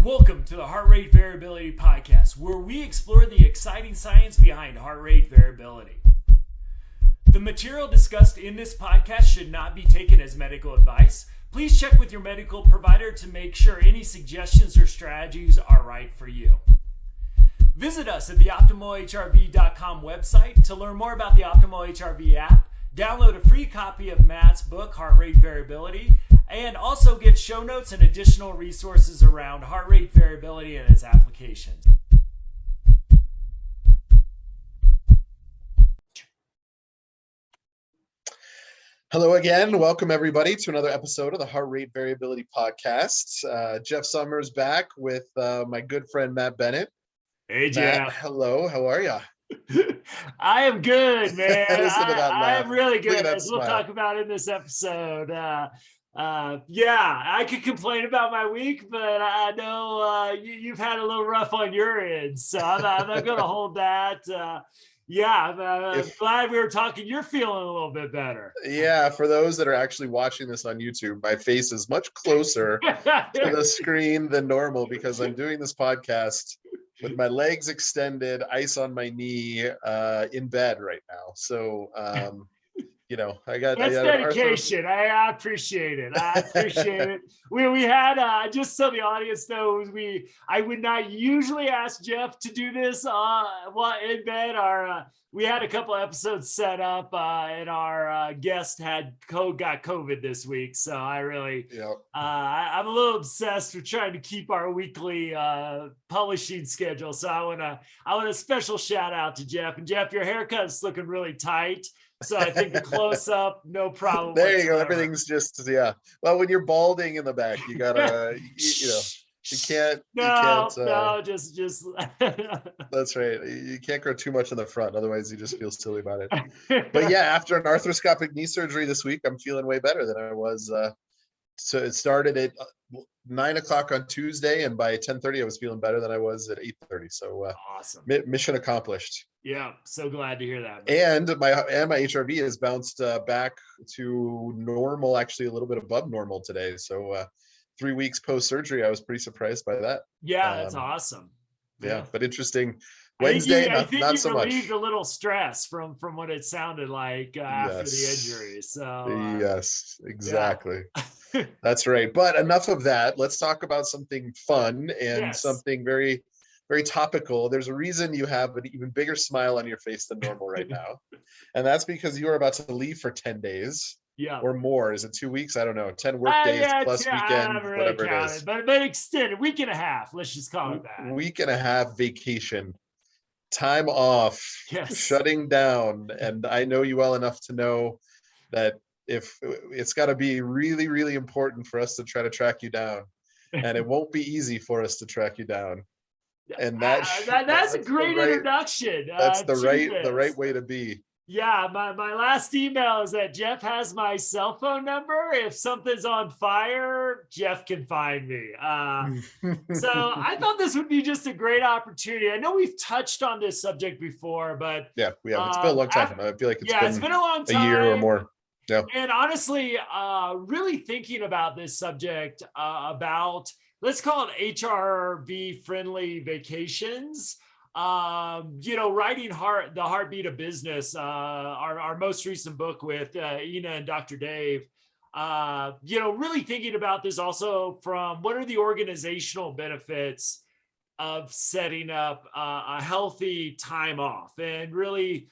Welcome to the Heart Rate Variability Podcast, where we explore the exciting science behind heart rate variability. The material discussed in this podcast should not be taken as medical advice. Please check with your medical provider to make sure any suggestions or strategies are right for you. Visit us at the OptimalHRV.com website to learn more about the Optimal HRV app, download a free copy of Matt's book, Heart Rate Variability, and also get show notes and additional resources around heart rate variability and its applications. Hello again. Welcome everybody to another episode of the Heart Rate Variability Podcast. Jeff Summers back with my good friend Matt Bennett. Hey, Jeff. Matt, hello. How are you? I am good, man. I am really good, as we'll smile. talk about in this episode. I could complain about my week, but I know you've had a little rough on your end, so I'm not going to hold that. I'm glad we were talking. You're feeling a little bit better. Yeah, for those that are actually watching this on YouTube, my face is much closer to the screen than normal because I'm doing this podcast with my legs extended, ice on my knee, in bed right now. So, I got dedication. I appreciate it. We had just so the audience knows, I would not usually ask Jeff to do this in bed. We had a couple episodes set up, and our guest got COVID this week. So I'm a little obsessed with trying to keep our weekly publishing schedule. So I want a special shout out to Jeff. And Jeff, your haircut's looking really tight. So I think the close up, no problem. There you whatsoever. go. Everything's just, yeah. Well, when you're balding in the back, you gotta, you can't. Just. That's right. You can't grow too much in the front. Otherwise you just feel silly about it. But yeah, after an arthroscopic knee surgery this week, I'm feeling way better than I was. So it started at 9:00 on Tuesday, and by 10:30, I was feeling better than I was at 8:30. So awesome. Mission accomplished. Yeah, so glad to hear that. And my HRV has bounced back to normal, actually a little bit above normal today. So 3 weeks post surgery, I was pretty surprised by that. Yeah, that's awesome. Yeah, but interesting. Wednesday, I think not you so much. relieved a little stress from what it sounded like after the injury. So yes, exactly. Yeah. That's right. But enough of that. Let's talk about something fun and something very, very topical. There's a reason you have an even bigger smile on your face than normal right now, and that's because you are about to leave for 10 days. Yeah, or more. Is it 2 weeks? I don't know. 10 work days plus weekend, whatever it is. But extended, week and a half. Let's just call it that. Week and a half vacation, time off, shutting down. And I know you well enough to know that if it's got to be really, really important for us to try to track you down, and it won't be easy for us to track you down. And that's a great introduction. That's the right way to be. Yeah, my last email is that Jeff has my cell phone number. If something's on fire, Jeff can find me. So I thought this would be just a great opportunity. I know we've touched on this subject before, but yeah, we have. It's been a long time. I feel like it's been a long time, a year or more. Yeah. And honestly, really thinking about this subject, about, let's call it HRV Friendly Vacations. Writing the heartbeat of business, our most recent book with Ina and Dr. Dave, really thinking about this also from what are the organizational benefits of setting up a healthy time off, and really,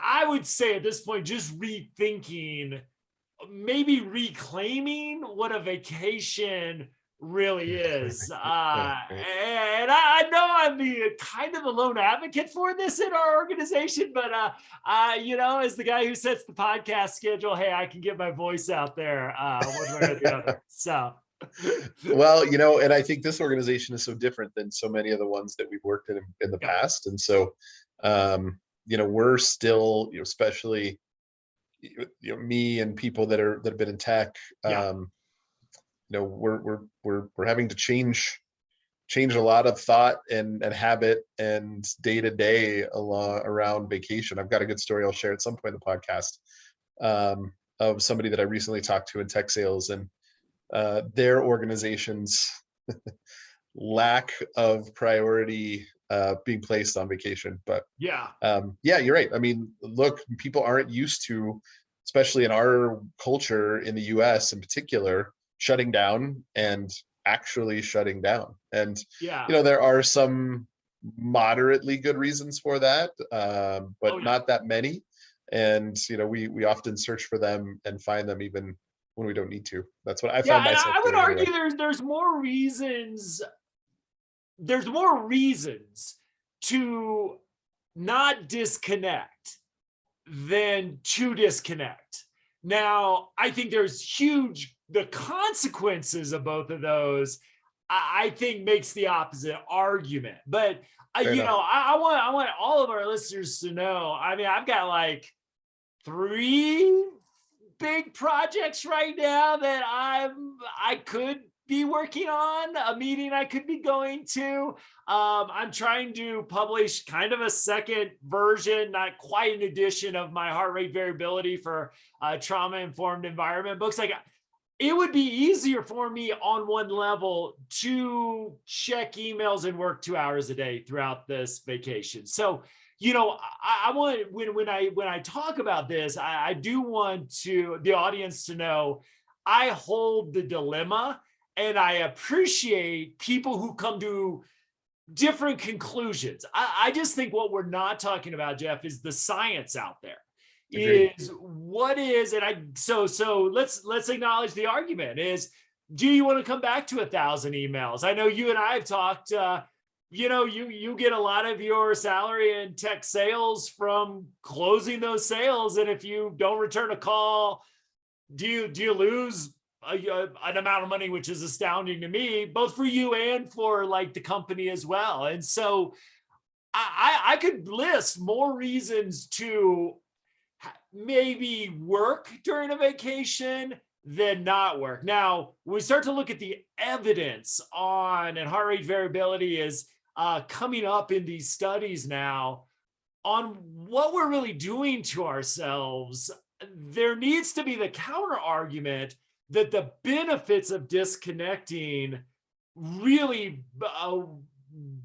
I would say at this point, just rethinking, maybe reclaiming what a vacation really is. And I know I'm the kind of the lone advocate for this in our organization, but as the guy who sets the podcast schedule, hey, I can get my voice out there one way or the other. So well, and I think this organization is so different than so many of the ones that we've worked in the past. And so we're still, especially me and people that have been in tech, we're having to change a lot of thought and habit and day to day around vacation. I've got a good story I'll share at some point in the podcast of somebody that I recently talked to in tech sales, and their organizations lack of priority being placed on vacation. But Yeah. yeah, you're right. I mean, look, people aren't used to, especially in our culture in the US in particular, shutting down and actually shutting down. And, Yeah. you know, there are some moderately good reasons for that, Oh but yeah. not that many. And, you know, we often search for them and find them even when we don't need to. That's what I Yeah, find and myself I would doing anyway. argue there's more reasons. There's more reasons to not disconnect than to disconnect. Now, I think there's the consequences of both of those, I think makes the opposite argument. But Fair enough. I want all of our listeners to know. I mean, I've got like 3 big projects right now that I could be working on, a meeting I could be going to. I'm trying to publish kind of a second version, not quite an edition of my heart rate variability for trauma informed environment books. Like, it would be easier for me on one level to check emails and work 2 hours a day throughout this vacation. So, I want, when I talk about this, I do want the audience to know I hold the dilemma, and I appreciate people who come to different conclusions. I just think what we're not talking about, Jeff, is the science out there. Agreed. Is what is, and let's acknowledge the argument is, do you want to come back to 1,000 emails? I know you and I have talked. You get a lot of your salary in tech sales from closing those sales, and if you don't return a call, do you lose an amount of money, which is astounding to me, both for you and for like the company as well. And so I could list more reasons to maybe work during a vacation than not work. Now, when we start to look at the evidence on, and heart rate variability is coming up in these studies now, on what we're really doing to ourselves, there needs to be the counter argument that the benefits of disconnecting really,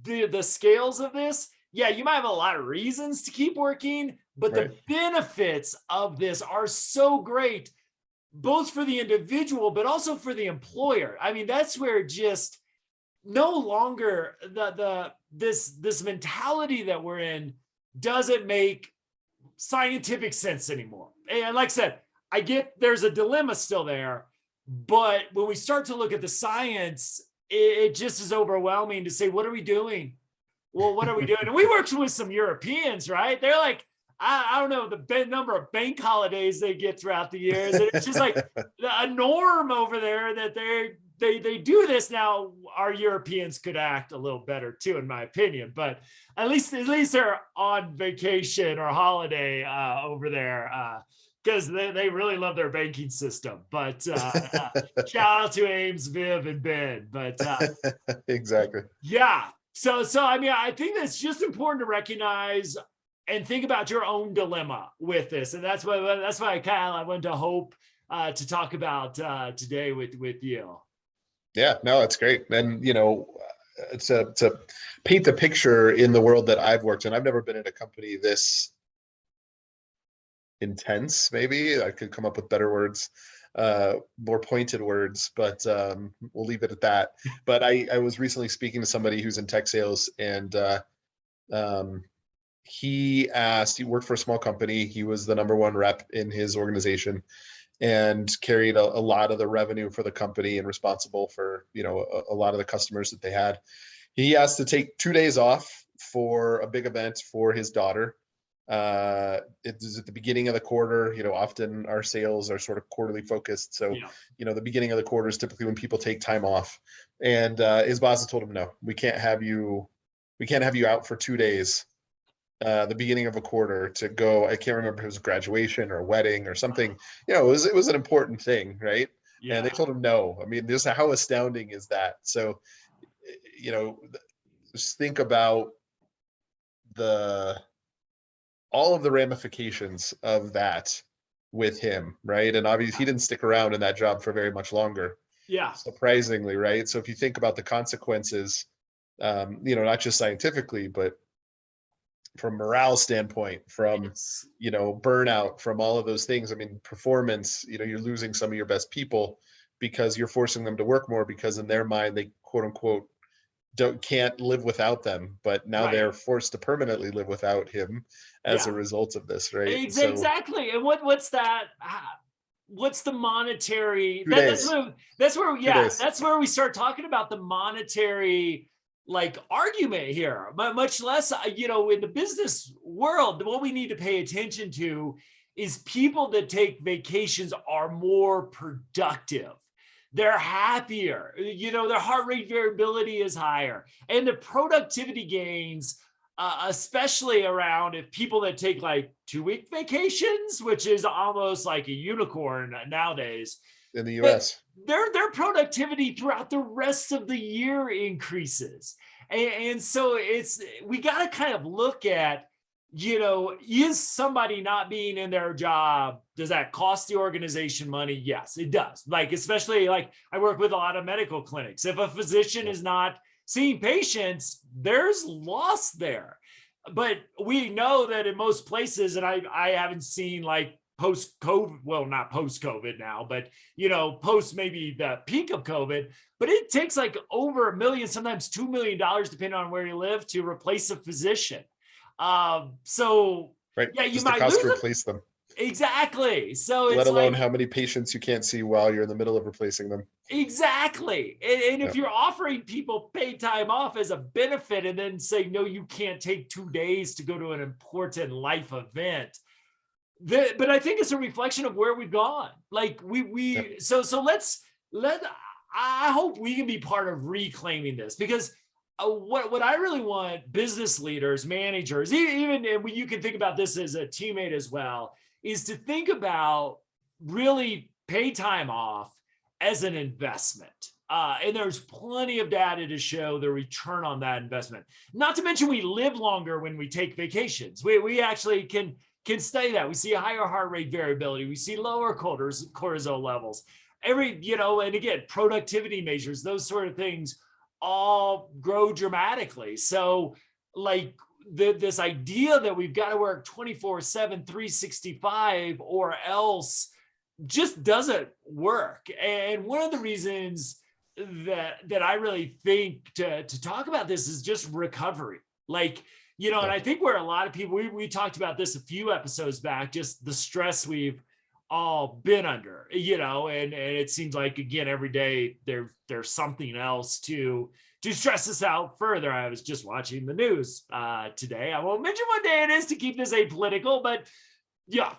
the scales of this, yeah, you might have a lot of reasons to keep working, but Right. the benefits of this are so great, both for the individual, but also for the employer. I mean, that's where just no longer this mentality that we're in doesn't make scientific sense anymore. And like I said, I get there's a dilemma still there, but when we start to look at the science, it just is overwhelming to say, what are we doing? Well, what are we doing? And we worked with some Europeans, right? They're like, I don't know the number of bank holidays they get throughout the years. And it's just like a norm over there that they do this. Now, our Europeans could act a little better too, in my opinion, but at least they're on vacation or holiday over there, because they really love their banking system. But shout out to Ames, Viv, and Ben. But Exactly. yeah, so I mean, I think that's just important to recognize and think about your own dilemma with this, and that's why I wanted to hope to talk about today with you. Yeah, no, it's great. And, you know, to paint the picture in the world that I've worked in, I've never been in a company this intense. Maybe I could come up with better words, more pointed words, but we'll leave it at that. But I was recently speaking to somebody who's in tech sales, and he worked for a small company. He was the #1 rep in his organization, and carried a lot of the revenue for the company and responsible for, you know, a lot of the customers that they had. He asked to take 2 days off for a big event for his daughter. It is at the beginning of the quarter. You know, often our sales are sort of quarterly focused. So, Yeah. you know, the beginning of the quarter is typically when people take time off. And his boss has told him, no, we can't have you out for 2 days, the beginning of a quarter, to go. I can't remember if it was graduation or a wedding or something. You know, it was an important thing, right? And they Yeah. told him no. I mean, this, how astounding is that? So, you know, just think about all of the ramifications of that with him, right? And obviously he didn't stick around in that job for very much longer. Yeah. surprisingly, right? So if you think about the consequences, not just scientifically, but from morale standpoint, from Yes. burnout, from all of those things. I mean, performance, you're losing some of your best people because you're forcing them to work more, because in their mind they quote unquote can't live without them, but now Right. they're forced to permanently live without him as a Yeah. result of this, right? So Exactly. And what's that? What's the monetary? 2 days, That's where, two yeah, days. that's where we start talking about the monetary like argument here. But much less, in the business world, what we need to pay attention to is people that take vacations are more productive. They're happier, their heart rate variability is higher, and the productivity gains, especially around if people that take like 2-week vacations, which is almost like a unicorn nowadays, In the that US. their productivity throughout the rest of the year increases. And so we got to kind of look at, is somebody not being in their job, does that cost the organization money? Yes, it does. Like, especially like I work with a lot of medical clinics. If a physician is not seeing patients, there's loss there. But we know that in most places, and I haven't seen like post COVID, well, not post COVID now, but post maybe the peak of COVID, but it takes like over $1 million, sometimes $2 million, depending on where you live, to replace a physician. So Right, yeah, you just the might cost to lose it. replace them, Exactly. So let it's alone like, how many patients you can't see while you're in the middle of replacing them. exactly. And Yeah. if you're offering people paid time off as a benefit and then say, no, you can't take 2 days to go to an important life event, but I think it's a reflection of where we've gone. Like Yeah. so let I hope we can be part of reclaiming this, because what I really want business leaders, managers, even when you can think about this as a teammate as well, is to think about really pay time off as an investment. And there's plenty of data to show the return on that investment. Not to mention, we live longer when we take vacations. We actually can study that. We see a higher heart rate variability. We see lower cortisol levels. And again, productivity measures, those sort of things all grow dramatically. So like this idea that we've got to work 24/7, 365 or else just doesn't work. And one of the reasons that I really think to talk about this is just recovery. Like, and Yeah. I think where a lot of people, we talked about this a few episodes back, just the stress we've all been under, and it seems like, again, every day there's something else to stress us out further. I was just watching the news today. I won't mention what day it is to keep this apolitical, but yeah,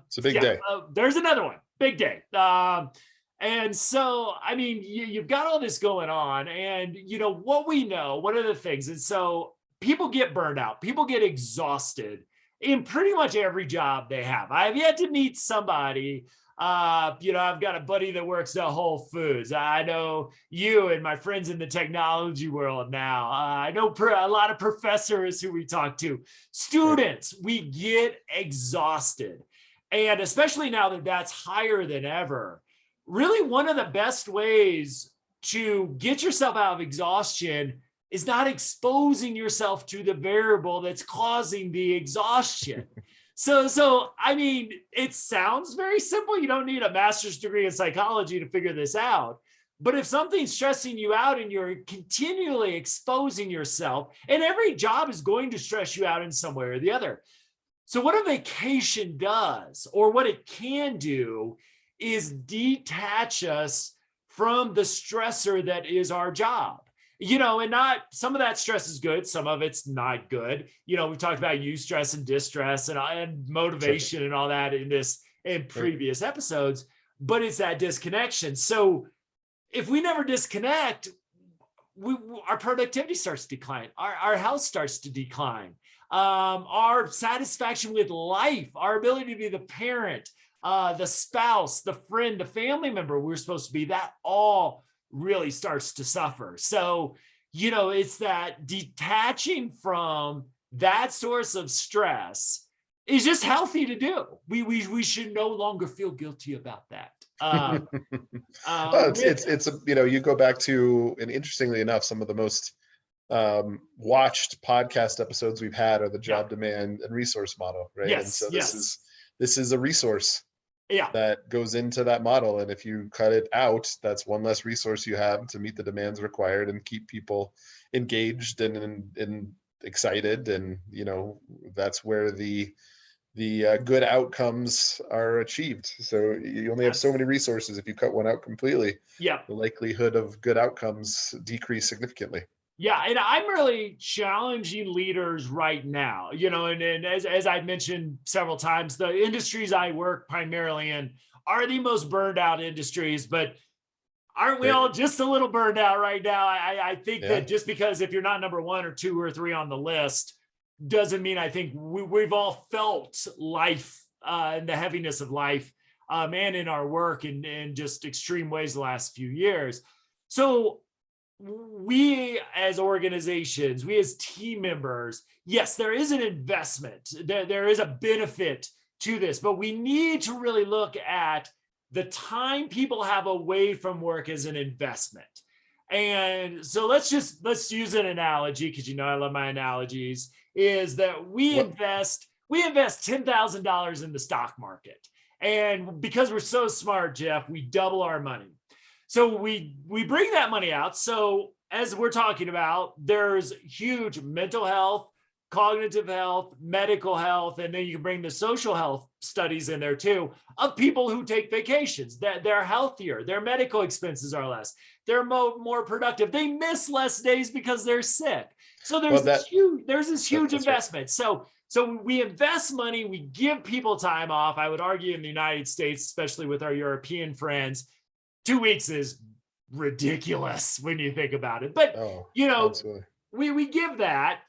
It's a big day. there's another one, big day. And so, I mean, you've got all this going on, and what we know, one of the things, and so people get burned out, people get exhausted in pretty much every job they have. I've yet to meet somebody. I've got a buddy that works at Whole Foods. I know you and my friends in the technology world now. I know a lot of professors who we talk to, students. We get exhausted, and especially now that that's higher than ever. Really, one of the best ways to get yourself out of exhaustion is not exposing yourself to the variable that's causing the exhaustion. So I mean, it sounds very simple. You don't need a master's degree in psychology to figure this out. But if something's stressing you out and you're continually exposing yourself, and every job is going to stress you out in some way or the other. So what a vacation does, or what it can do, is detach us from the stressor that is our job. And not, some of that stress is good, some of it's not good. We talked about eustress and distress and motivation and all that in previous episodes, but it's that disconnection. So if we never disconnect, our productivity starts to decline, our health starts to decline, our satisfaction with life, our ability to be the parent, the spouse, the friend, the family member we're supposed to be, that all really starts to suffer. So, it's that detaching from that source of stress is just healthy to do. We should no longer feel guilty about that. Uh, Oh, with you go back to, and interestingly enough, some of the most watched podcast episodes we've had are the yeah, job demand and resource model, right? And yes, so yes, this is a resource yeah. that goes into that model, and if you cut it out, that's one less resource you have to meet the demands required and keep people engaged and excited, and that's where the good outcomes are achieved. So you only have so That's many resources. If you cut one out completely, yeah. the likelihood of good outcomes decrease significantly. Yeah, and I'm really challenging leaders right now, and as I mentioned several times, the industries I work primarily in are the most burned out industries, but aren't we Right. all just a little burned out right now? I think Yeah. that just because if you're not number one or two or three on the list doesn't mean I think we've all felt life and the heaviness of life and in our work in just extreme ways the last few years. So we as organizations, we as team members, yes, there is an investment, there is a benefit to this, but we need to really look at the time people have away from work as an investment. And so let's use an analogy, because I love my analogies, is that What? we invest $10,000 in the stock market. And because we're so smart, Jeff, we double our money. So we bring that money out. So as we're talking about, there's huge mental health, cognitive health, medical health, and then you can bring the social health studies in there too of people who take vacations. That they're healthier, their medical expenses are less, they're more productive, they miss less days because they're sick. So Well, there's this huge that's right. investment. So we invest money, we give people time off. I would argue in the United States, especially with our European friends, 2 weeks is ridiculous when you think about it. But Oh, you know, absolutely. we give that,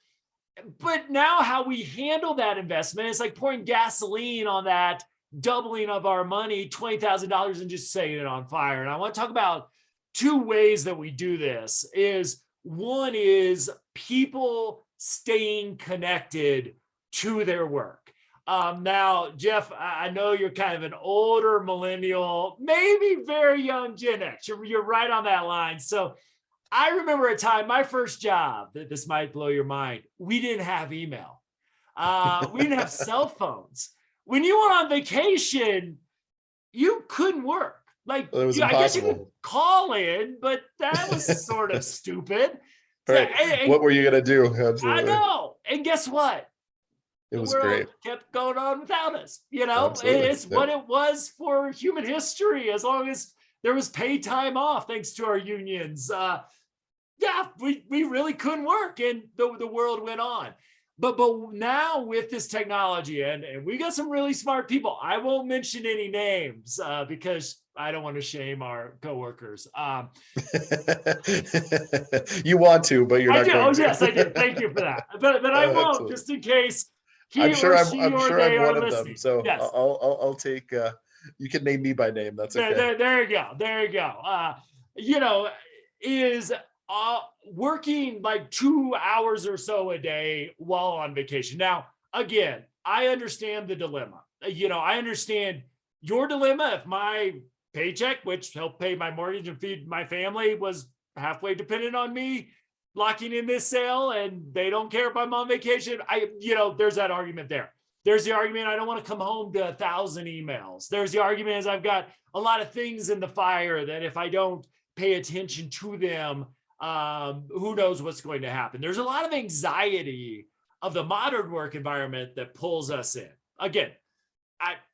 but now how we handle that investment is like pouring gasoline on that doubling of our money, $20,000, and just setting it on fire. And I want to talk about two ways that we do this. Is one is people staying connected to their work. Now, Jeff, I know you're kind of an older millennial, maybe very young Gen X. You're right on that line. So I remember a time, my first job, that this might blow your mind. We didn't have email. We didn't have cell phones. When you were on vacation, you couldn't work. Like, Well, it was I guess you could impossible. call in, but that was sort of stupid. So, Right. What were you gonna do? I Absolutely. know. And guess what? It The was world great. kept going on without us. Absolutely. It's Yep. what it was for human history, as long as there was paid time off, thanks to our unions. Yeah, we really couldn't work, and the world went on. But now with this technology, and we got some really smart people. I won't mention any names because I don't want to shame our coworkers. You want to, but you're I not do. going Oh yes, I do. to. Thank you for that. But I won't, Absolutely. just in case he or she I'm or sure I'm they one are of them. listening. So Yes. I'll take. You can name me by name. That's There, okay. there you go. There you go. You know, is working like 2 hours or so a day while on vacation. Now, again, I understand the dilemma. I understand your dilemma. If my paycheck, which helped pay my mortgage and feed my family, was halfway dependent on me locking in this sale, and they don't care if I'm on vacation, there's that argument there. There's the argument I don't want to come home to 1,000 emails. There's the argument is I've got a lot of things in the fire that if I don't pay attention to them, who knows what's going to happen. There's a lot of anxiety of the modern work environment that pulls us in. Again,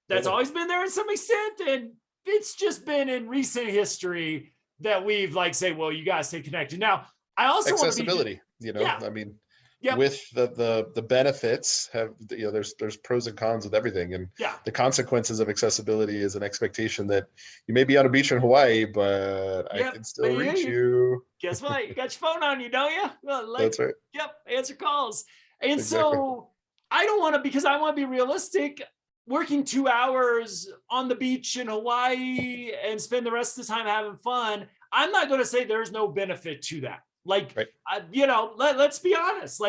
that's Totally. always been there in some extent, and it's just been in recent history that we've say, well, you guys stay connected. Now, I also want to be, Accessibility. yeah, I mean, yep, with the benefits have, there's pros and cons with everything, and yeah, the consequences of accessibility is an expectation that you may be on a beach in Hawaii, but I yep. can But still reach you. guess what? You got your phone on you, don't you? Well, That's right. yep, answer calls. And Exactly. so I don't want to, because I want to be realistic. Working 2 hours on the beach in Hawaii and spend the rest of the time having fun, I'm not going to say there's no benefit to that. Right. Let's be honest.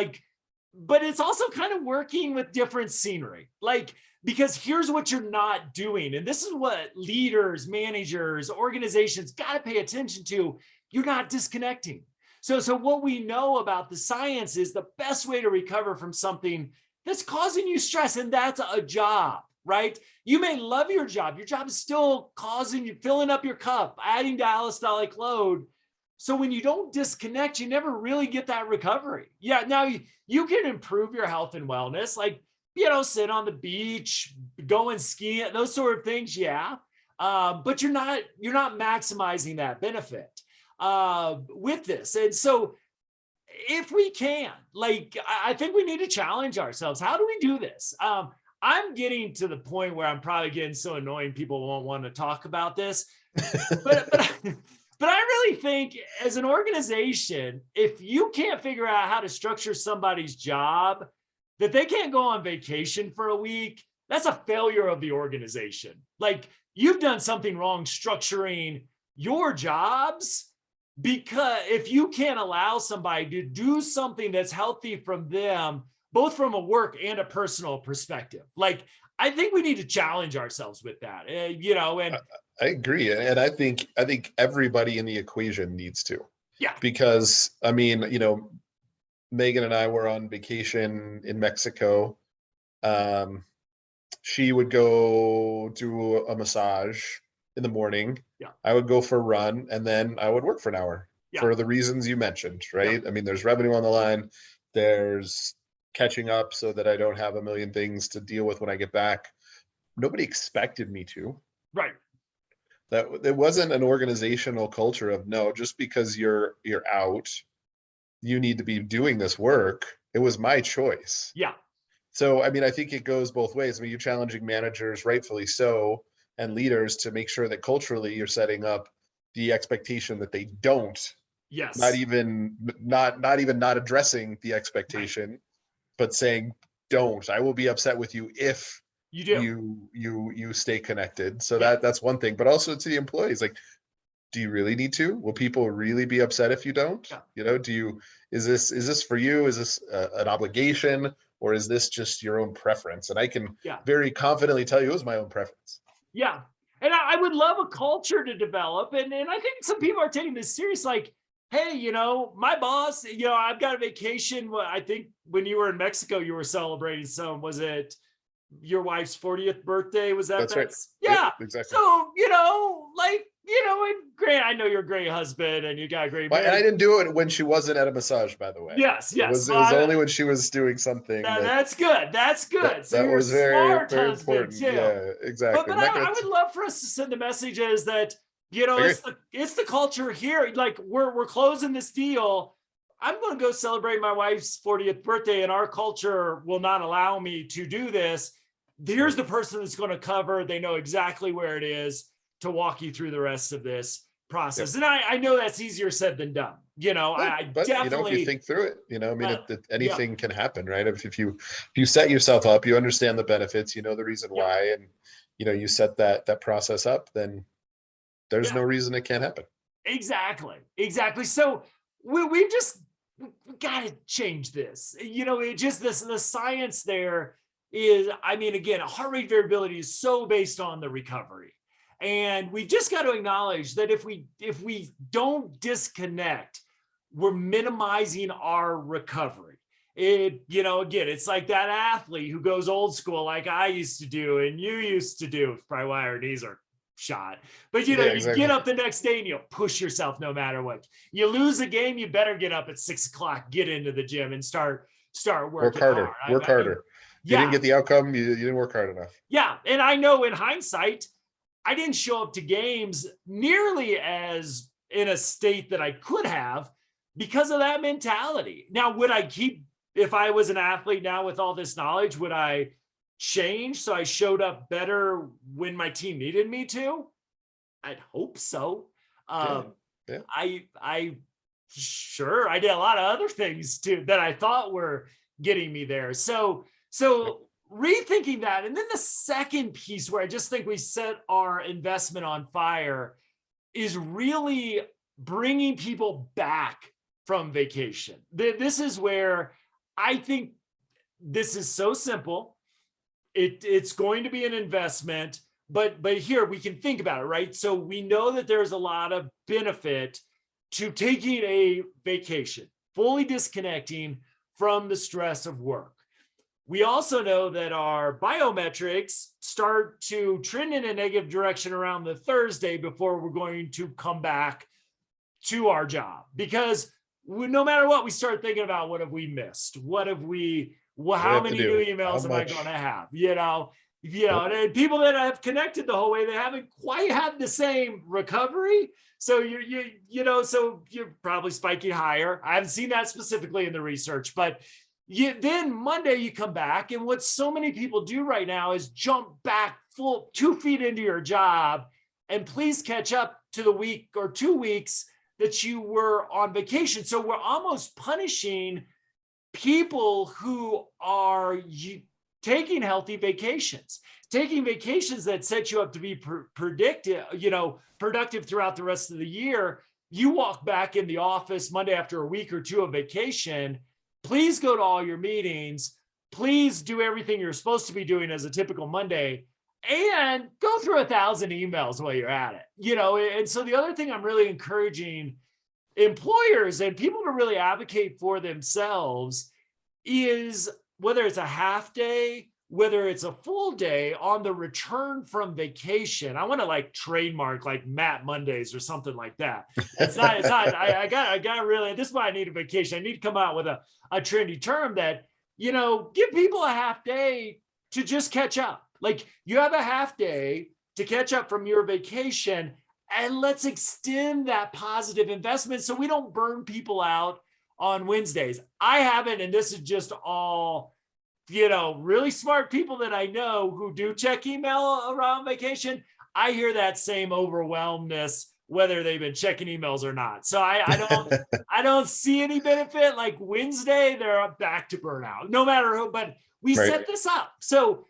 But it's also kind of working with different scenery. Because here's what you're not doing. And this is what leaders, managers, organizations got to pay attention to. You're not disconnecting. So what we know about the science is the best way to recover from something that's causing you stress, and that's a job, right? You may love your job. Your job is still causing you, filling up your cup, adding diastolic load. So when you don't disconnect, you never really get that recovery. Yeah, now you can improve your health and wellness, like, sit on the beach, going skiing, those sort of things. Yeah. But you're not maximizing that benefit with this. And so if we can, like, I think we need to challenge ourselves. How do we do this? I'm getting to the point where I'm probably getting so annoying people won't want to talk about this. But but I really think as an organization, if you can't figure out how to structure somebody's job that they can't go on vacation for a week, that's a failure of the organization. Like, you've done something wrong structuring your jobs, because if you can't allow somebody to do something that's healthy from them, both from a work and a personal perspective, like, I think we need to challenge ourselves with that, and I agree. And I think everybody in the equation needs to. Yeah. Because I mean, Megan and I were on vacation in Mexico. She would go do a massage in the morning. Yeah. I would go for a run, and then I would work for an hour for the reasons you mentioned, right? Yeah. I mean, there's revenue on the line. There's catching up so that I don't have a million things to deal with when I get back. Nobody expected me to. Right. That there wasn't an organizational culture of, no, just because you're out, you need to be doing this work. It was my choice. Yeah. So, I mean, I think it goes both ways. I mean, you're challenging managers, rightfully so, and leaders to make sure that culturally you're setting up the expectation that they don't. Yes. Not even not addressing the expectation, right, but saying, don't. I will be upset with you if you do. You stay connected. So that's one thing. But also to the employees, like, do you really need to? Will people really be upset if you don't? Yeah. Is this for you? Is this an obligation, or is this just your own preference? And I can very confidently tell you it was my own preference. Yeah. And I would love a culture to develop. And I think some people are taking this serious, like, hey, my boss, I've got a vacation. I think when you were in Mexico, you were celebrating was it your wife's 40th birthday? Was that? That's right. Yeah, exactly. So, and great. I know you're a great husband and you got a great marriage. And I didn't do it when she wasn't at a massage, by the way. Yes. It was only when she was doing something. That's good. So that was very, very important. Too. Yeah, exactly. But I would love for us to send the messages that, it's the culture here. Like, we're closing this deal. I'm going to go celebrate my wife's 40th birthday, and our culture will not allow me to do this. Here's the person that's going to cover. They know exactly where it is to walk you through the rest of this process. Yep. And I know that's easier said than done. But definitely, if you think through it, anything can happen, right? If you set yourself up, you understand the benefits, the reason why, and you set that process up, then there's no reason it can't happen. Exactly. So we've got to change this. The science there is, again, heart rate variability is so based on the recovery. And we just got to acknowledge that if we don't disconnect, we're minimizing our recovery. Again, it's like that athlete who goes old school, like I used to do and you used to do. It's probably why our knees are shot. But you get up the next day and you push yourself no matter what. You lose a game, you better get up at 6 o'clock, get into the gym and start working work harder. Work harder. You didn't get the outcome, you didn't work hard enough. Yeah. And I know in hindsight, I didn't show up to games nearly as in a state that I could have because of that mentality. Now, if I was an athlete now with all this knowledge, would I change so I showed up better when my team needed me to? I'd hope so. I did a lot of other things too that I thought were getting me there. So rethinking that. And then the second piece where I just think we set our investment on fire is really bringing people back from vacation. This is where I think this is so simple. It's going to be an investment, but here we can think about it, right? So we know that there's a lot of benefit to taking a vacation, fully disconnecting from the stress of work. We also know that our biometrics start to trend in a negative direction around the Thursday before we're going to come back to our job, because no matter what, we start thinking about what have we missed? What have we, how many new emails am I going to have? And people that have connected the whole way, they haven't quite had the same recovery. So so you're probably spiking higher. I haven't seen that specifically in the research, but then Monday you come back, and what so many people do right now is jump back full 2 feet into your job, and please catch up to the week or 2 weeks that you were on vacation. So we're almost punishing people who are taking healthy vacations, taking vacations that set you up to be productive throughout the rest of the year. You walk back in the office Monday after a week or two of vacation. Please go to all your meetings. Please do everything you're supposed to be doing as a typical Monday, and go through 1,000 emails while you're at it. And so the other thing I'm really encouraging employers and people to really advocate for themselves is, whether it's a half day, whether it's a full day on the return from vacation. I want to trademark Matt Mondays or something like that. It's not, I got really, this is why I need a vacation. I need to come out with a trendy term that, give people a half day to just catch up. You have a half day to catch up from your vacation, and let's extend that positive investment so we don't burn people out on Wednesdays. I haven't, and this is just all, really smart people that I know who do check email around vacation. I hear that same overwhelmness, whether they've been checking emails or not. So I don't see any benefit. Wednesday, they're back to burnout, no matter who, but we set this up. So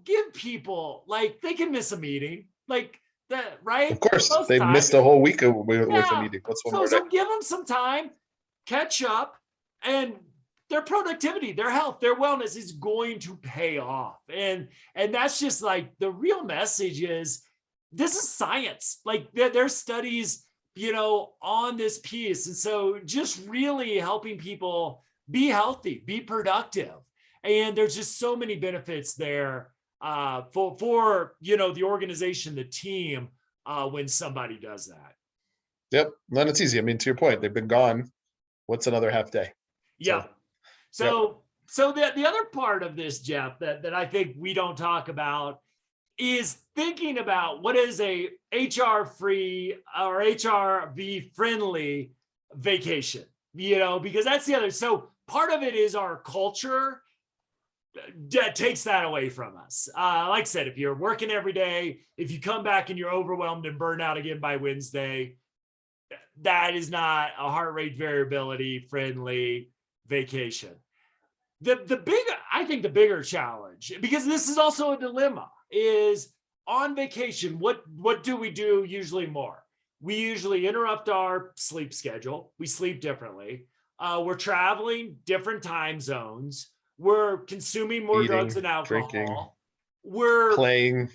give people, they can miss a meeting, that, right? Of course, they missed a whole week with a meeting. What's one more day? So give them some time, catch up, and their productivity, their health, their wellness is going to pay off. And that's just the real message is, this is science. There's studies, on this piece. And so just really helping people be healthy, be productive. And there's just so many benefits there for the organization, the team, when somebody does that. Yep. Then it's easy. I mean, to your point, they've been gone. What's another half day? Yeah. So the other part of this, Jeff, that I think we don't talk about is thinking about what is a HR-free or HRV friendly vacation, because that's the other. So part of it is our culture that takes that away from us. Like I said, if you're working every day, if you come back and you're overwhelmed and burned out again by Wednesday, that is not a heart rate variability friendly vacation. I think the bigger challenge, because this is also a dilemma, is on vacation, what do we do usually more? We usually interrupt our sleep schedule. We sleep differently. We're traveling different time zones. We're consuming more drugs and alcohol. Drinking, we're playing.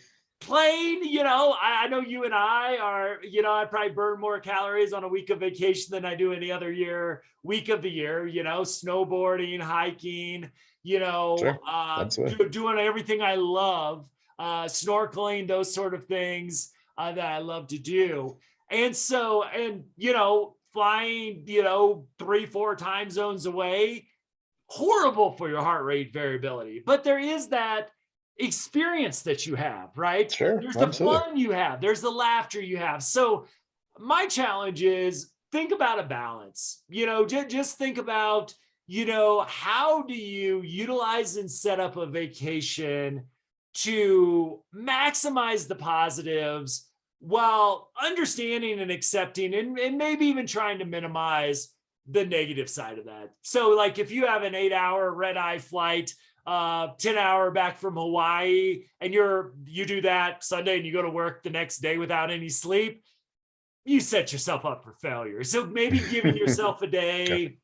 I know you and I are, I probably burn more calories on a week of vacation than I do any other week of the year, snowboarding, hiking, doing everything I love, snorkeling, those sort of things that I love to do. And so, flying, 3-4 time zones away, horrible for your heart rate variability. But there is that experience that you have, right? Sure. There's the fun you have. There's the laughter you have. So my challenge is, think about a balance. Just think about, how do you utilize and set up a vacation to maximize the positives while understanding and accepting and maybe even trying to minimize the negative side of that. So if you have an 8-hour red-eye flight, 10-hour back from Hawaii, and you do that Sunday and you go to work the next day without any sleep, you set yourself up for failure. So maybe giving yourself a day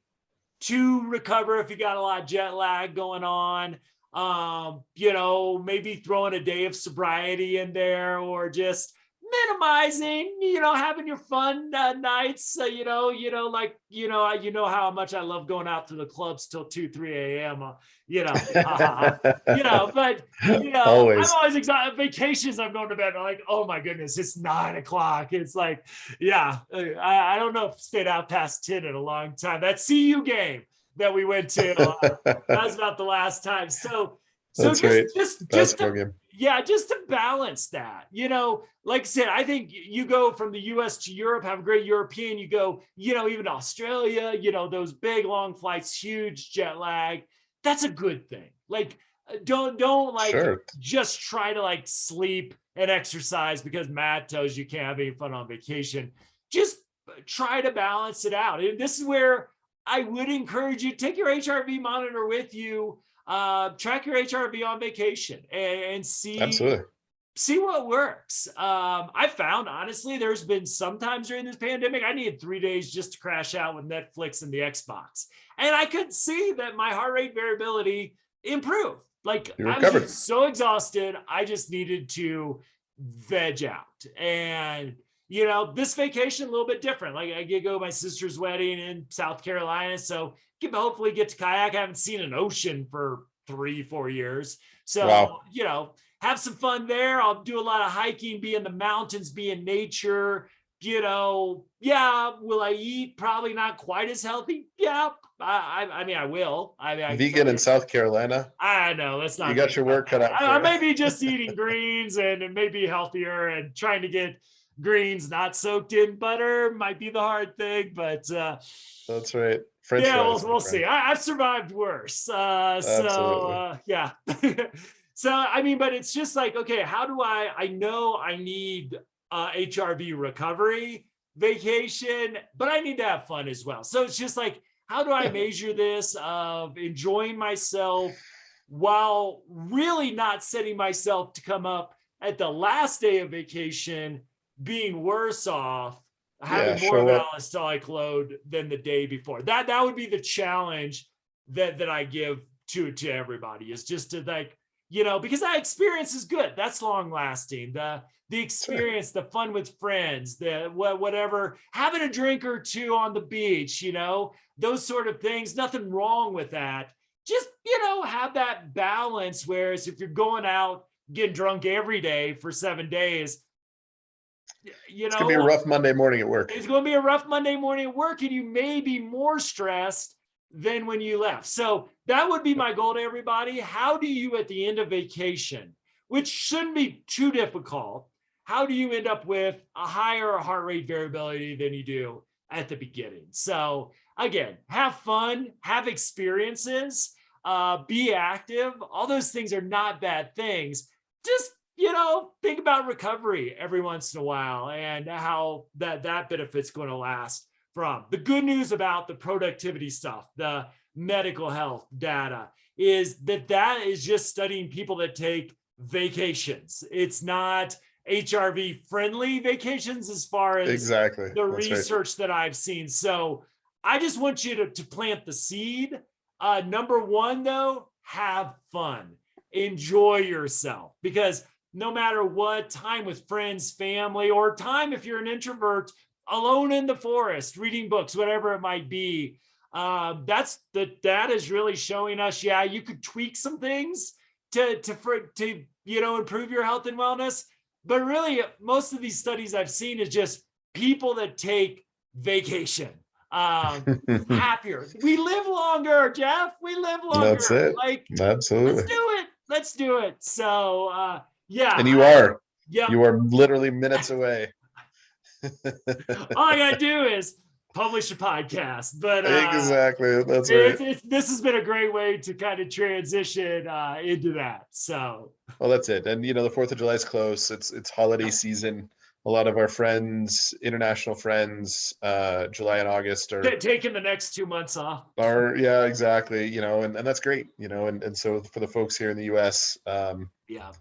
to recover if you got a lot of jet lag going on. Maybe throwing a day of sobriety in there, or just minimizing, having your fun nights, how much I love going out to the clubs till 2, 3 a.m. But I'm Always. always excited. Vacations, I'm going to bed. I'm like, oh my goodness, it's 9 o'clock. It's like, yeah, I don't know if I stayed out past 10 in a long time. That CU game that we went to, that was about the last time. So That's just right. just Basketball to, game. yeah, just to balance that, like I said, I think you go from the US to Europe, have a great European, you go, even Australia, those big long flights, huge jet lag. That's a good thing. Like, don't like Sure. just try to like sleep and exercise because Matt tells you can't have any fun on vacation. Just try to balance it out. And this is where I would encourage you, take your HRV monitor with you, track your HRV on vacation, and Absolutely. see what works. I found, honestly, there's been sometimes during this pandemic, I needed 3 days just to crash out with Netflix and the Xbox. And I could see that my heart rate variability improved. Like, You I was recovered. just so exhausted. I just needed to veg out. And, this vacation, a little bit different. Like, I get to go to my sister's wedding in South Carolina. So hopefully get to kayak. I haven't seen an ocean for 3, 4 years. So, Wow. have some fun there. I'll do a lot of hiking, be in the mountains, be in nature. Yeah, will I eat? Probably not quite as healthy. Yeah, I mean, I will. I can tell Vegan in you. South Carolina. I know, let's You not got think your about work cut that. out I for may you. be just eating greens and it may be healthier, and trying to get greens not soaked in butter might be the hard thing, but That's right. French yeah, fries, my we'll friend. see. I've survived worse. Absolutely. Yeah. So, I mean, but it's just like, okay, how do I know I need HRV recovery vacation, but I need to have fun as well. So it's just like, how do I Yeah. measure this of enjoying myself while really not setting myself to come up at the last day of vacation being worse off, Yeah. having more of Show an up. alcoholic load than the day before. That would be the challenge that I give to everybody, is just to, like, because that experience is good. That's long lasting. The Sure. experience, the fun with friends, the whatever, having a drink or two on the beach, those sort of things. Nothing wrong with that. Just, have that balance. Whereas if you're going out getting drunk every day for 7 days, It's gonna be a rough Monday morning at work. it's going to be a rough Monday morning at work, and you may be more stressed than when you left. So that would be my goal to everybody. How do you, at the end of vacation, which shouldn't be too difficult, how do you end up with a higher heart rate variability than you do at the beginning? So again, have fun, have experiences, be active. All those things are not bad things. Just, think about recovery every once in a while, and how that benefit's going to last. From the good news about the productivity stuff, the medical health data, is that is just studying people that take vacations. It's not HRV friendly vacations as far as Exactly. the That's right. research that I've seen. So I just want you to plant the seed. Number one, though, have fun, enjoy yourself, because no matter what, time with friends, family, or time, if you're an introvert, alone in the forest, reading books, whatever it might be. That's the data is really showing us. Yeah, you could tweak some things to improve your health and wellness, but really, most of these studies I've seen is just people that take vacation. Happier. We live longer, Jeff. We live longer. That's it. Like, let's Absolutely. do it. Let's do it. So, yeah. And you Yep. are literally minutes away. All I gotta do is publish a podcast. But Exactly. That's right. this has been a great way to kind of transition into that. So, Well, that's it. And the 4th of July is close. It's holiday season. A lot of our friends, international friends, July and August taking the next 2 months off. yeah, exactly. And that's great. And so for the folks here in the US, Yeah.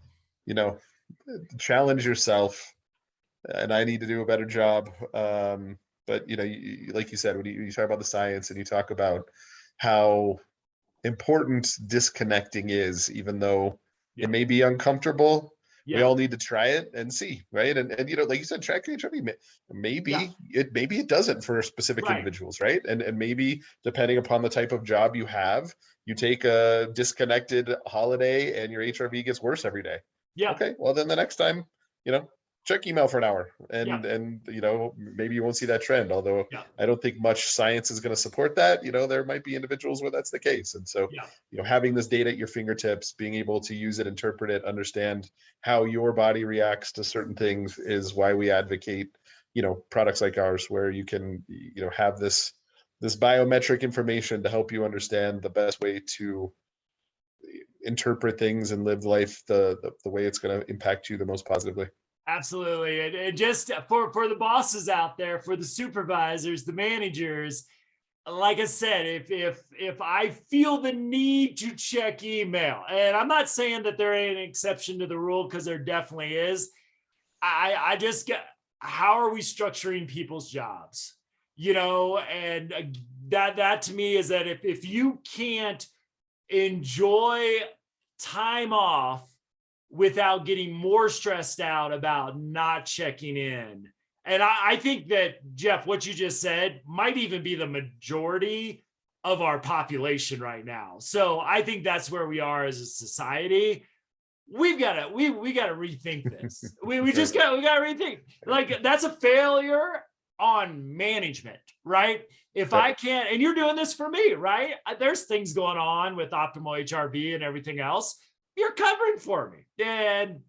challenge yourself, and I need to do a better job. But like you said, when you talk about the science and you talk about how important disconnecting is, even though Yeah. it may be uncomfortable. We Yeah. all need to try it and see, right? And like you said, track HRV, Yeah. maybe it doesn't for specific Right. individuals, right? And maybe depending upon the type of job you have, you take a disconnected holiday and your HRV gets worse every day. Yeah. Okay, well then the next time, check email for an hour, Yeah. and maybe you won't see that trend. Although Yeah. I don't think much science is going to support that. There might be individuals where that's the case, and so Yeah. having this data at your fingertips, being able to use it, interpret it, understand how your body reacts to certain things is why we advocate products like ours, where you can have this biometric information to help you understand the best way to interpret things and live life the way it's going to impact you the most positively. Absolutely. And just for the bosses out there, for the supervisors, the managers, like I said, if I feel the need to check email, and I'm not saying that there ain't an exception to the rule, because there definitely is. I just get, how are we structuring people's jobs? And that to me is that if you can't enjoy time off without getting more stressed out about not checking in. And I think that, Jeff, what you just said might even be the majority of our population right now. So I think that's where we are as a society. We've got to we got to rethink this. We just got to rethink. Like, that's a failure on management, right? If I can't, and you're doing this for me, right? There's things going on with optimal HRV and everything else. You're covering for me, and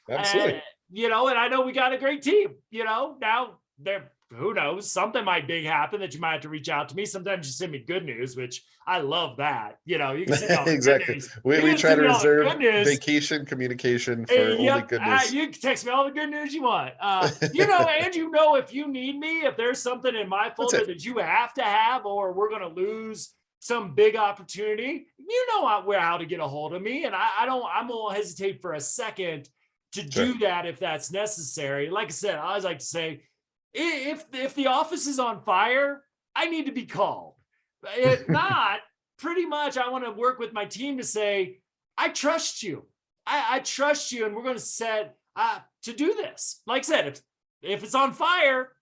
Absolutely. and I know we got a great team. Now there, who knows, something might big happen that you might have to reach out to me. Sometimes you send me good news, which I love that. You can send me all the exactly. good news. We try to reserve vacation communication for only good news. You can text me all the good news you want. And if you need me, if there's something in my folder that you have to have, or we're going to lose some big opportunity, how to get a hold of me. And I won't hesitate for a second to do that if that's necessary. Like I said, I always like to say, if the office is on fire, I need to be called. If not, pretty much I want to work with my team to say, I trust you. I trust you, and we're going to set to do this. Like I said, if it's on fire,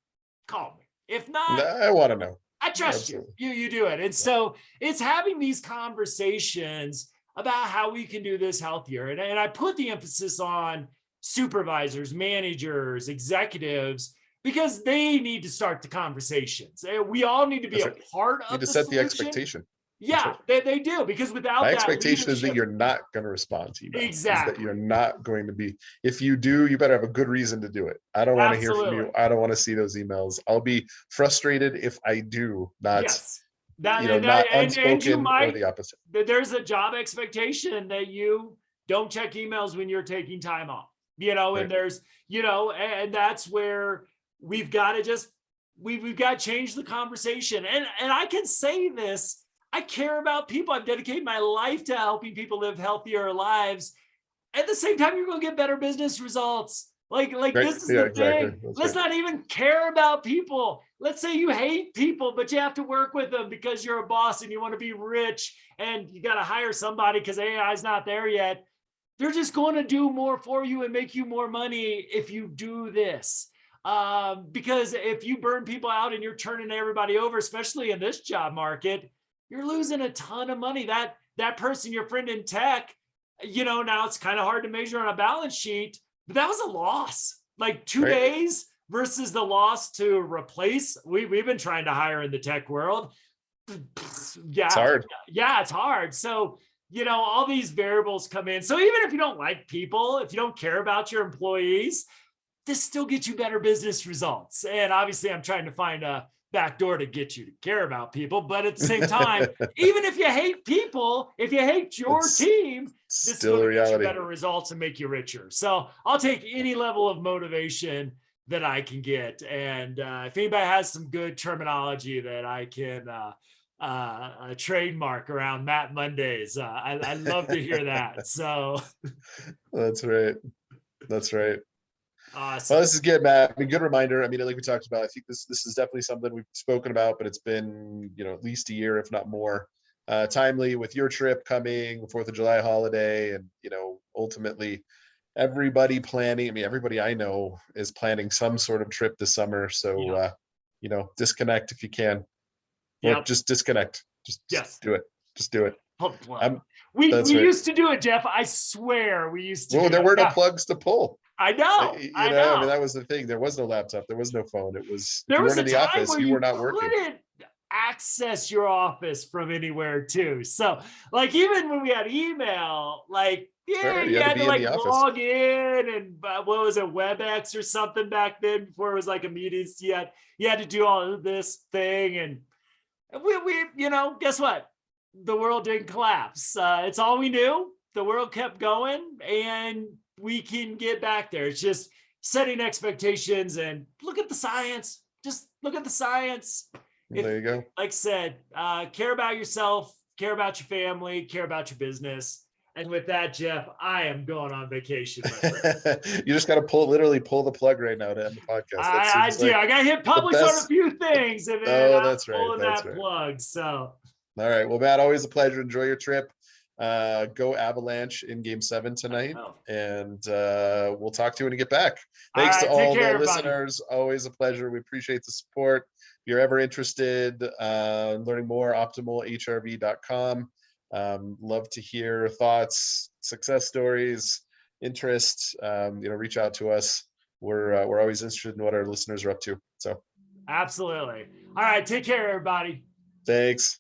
call me. If not, I want to know. I trust you. You do it. And so it's having these conversations about how we can do this healthier. And I put the emphasis on supervisors, managers, executives, because they need to start the conversations. We all need to be a part of need to the set solution. the expectation. Yeah, they do, because without my that expectation is that you're not going to respond to email. Exactly. That you're not going to be. If you do, you better have a good reason to do it. I don't want to hear from you. I don't want to see those emails. I'll be frustrated if I do, not not unspoken, or the opposite. There's a job expectation that you don't check emails when you're taking time off. And there's and that's where we've got to we've got to change the conversation. And I can say this. I care about people. I've dedicated my life to helping people live healthier lives. At the same time, you're going to get better business results. This is the thing. Let's not even care about people. Let's say you hate people, but you have to work with them because you're a boss and you want to be rich and you got to hire somebody because AI is not there yet. They're just going to do more for you and make you more money if you do this. Because if you burn people out and you're turning everybody over, especially in this job market, you're losing a ton of money. That person, your friend in tech, now it's kind of hard to measure on a balance sheet, but that was a loss. Like 2 days versus the loss to replace. We've been trying to hire in the tech world. Yeah, it's hard. Yeah, it's hard. So, all these variables come in. So even if you don't like people, if you don't care about your employees, this still gets you better business results. And obviously I'm trying to find a backdoor to get you to care about people. But at the same time, even if you hate people, if you hate your team, this is going to get you better results and make you richer. So I'll take any level of motivation that I can get. And if anybody has some good terminology that I can trademark around Matt Mondays, I'd love to hear that. So that's right. That's right. Awesome. Well, this is good, Matt. Good reminder. I mean, like we talked about, I think this is definitely something we've spoken about, but it's been, at least a year, if not more, timely with your trip coming, 4th of July holiday, and ultimately everybody planning. I mean, everybody I know is planning some sort of trip this summer. So disconnect if you can, or Yep. just disconnect. Just Yes. do it. Just do it. Pull the plug. I'm, We that's right. used to do it, Jeff. I swear we used to Well, do there it. were no Yeah, plugs to pull. I know. I I mean, know. that was the thing. There was no laptop. There was no phone. It was, if There you was weren't a in the time office, where you were you not working. couldn't access your office from anywhere too. So like even when we had email, like yeah, Sure, you you had to had to be in like the office. log in and what was it, WebEx or something back then before it was like a meeting. So you had to do all of this thing, and we guess what? The world didn't collapse. It's all we knew. The world kept going, and we can get back there. It's just setting expectations and look at the science. Just look at the science. If, There you go. like I said, care about yourself, care about your family, care about your business. And with that, Jeff, I am going on vacation, my friend. You just got to literally pull the plug right now to end the podcast. That I seems do. like I got to hit the publish on a best. few things, and then Oh, I'm that's right. pulling That's that right. plug. So, All right. Well, Matt, always a pleasure. Enjoy your trip. Go Avalanche in Game 7 tonight, and we'll talk to you when you get back. Thanks to take all care, the everybody. listeners. Always a pleasure. We appreciate the support. If you're ever interested in learning more, optimalhrv.com. Love to hear thoughts, success stories, interests. Reach out to us. We're always interested in what our listeners are up to. So Absolutely. All right. Take care, everybody. thanks.